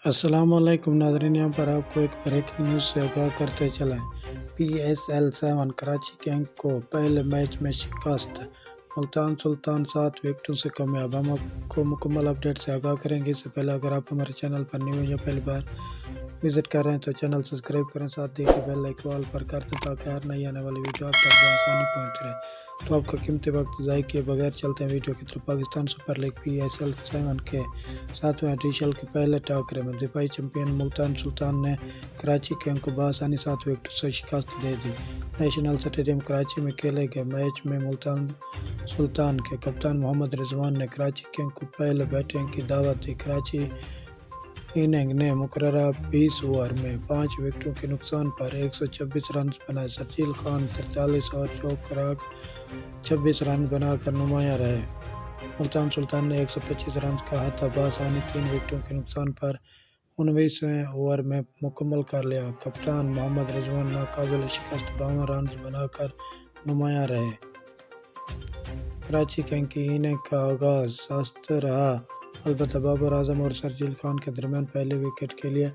अस्सलाम वालेकुम नाज़रीन, यहाँ पर आपको एक ब्रेकिंग न्यूज़ से आगाह करते चलें। PSL-7 कराची किंग को पहले मैच में शिकस्त, मुल्तान सुल्तान 7 विकेटों से कामयाब। हम आपको मुकम्मल अपडेट से आगाह करेंगे। इससे पहले अगर आप हमारे चैनल पर न्यू या पहली बार विज़िट कर रहे हैं तो चैनल सब्सक्राइब करें, साथ दिए गए बेल आइकन ऑल पर कर दें ताकि हर नई आने वाली वीडियो आप तक आसानी पहुँच रहे। तो आपका कीमती वक्त ज़ाय किए बगैर चलते हैं वीडियो की तरफ। पाकिस्तान सुपर लीग PSL-7 के 7वें एडिशन के पहले टाकरे में दिफाई चैंपियन मुल्तान सुल्तान ने कराची किंग को बआसानी 7 विकेटों से शिकस्त दे दी। नेशनल स्टेडियम कराची में खेले गए मैच में मुल्तान सुल्तान के कप्तान मोहम्मद रिजवान ने कराची किंग को पहले बैटिंग की दावत दी। कराची इनिंग ने मुकर्ररा 20 ओवर में 5 विकेटों के नुकसान पर 126 रन बनाए। शर्जील खान 43 और चोकराग 26 रन बनाकर नुमायां रहे। मुल्तान सुल्तान ने 125 रन का अहाता बआसानी 3 विकेटों के नुकसान पर 19वें ओवर में मुकम्मल कर लिया। कप्तान मोहम्मद रिजवान नाकाबिल शिकस्त 52 रन बनाकर नुमायां रहे। कराची किंग की इनिंग का आगाज सस्त रहा, अलबत्ता बाबर आजम और शर्जील खान के दरमियान पहले विकेट के लिए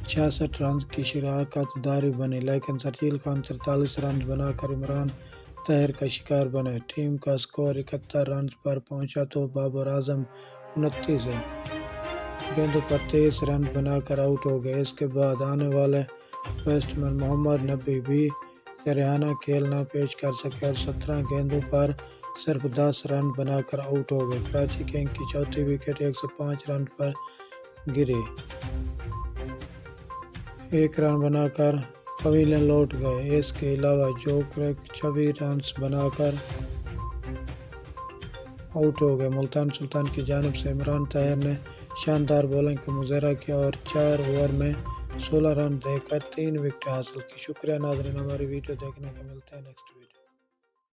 66 रन की शराकत दारी बनी, लेकिन शर्जील खान 43 रन बनाकर इमरान तहर का शिकार बने। टीम का स्कोर 71 रन पर पहुंचा तो बाबर आजम 29 गेंदों पर 23 रन बनाकर आउट हो गए। इसके बाद आने वाले बैट्समैन मोहम्मद नबी भी जरहाना खेल न पेश कर सके और 17 गेंदों पर सिर्फ 10 रन बनाकर आउट हो गए। कराची किंग की चौथी विकेट 105 रन पर गिरी, 1 रन बनाकर पवेलियन लौट गए। इसके अलावा जोकरेक 26 रन बनाकर आउट हो गए। मुल्तान सुल्तान की जानिब से इमरान तहर ने शानदार बॉलिंग का मुजाहरा किया और 4 ओवर में 16 रन देकर 3 विकेट हासिल की। शुक्रिया नाज़रीन, हमारी वीडियो देखने को। मिलते हैं नेक्स्ट वीडियो।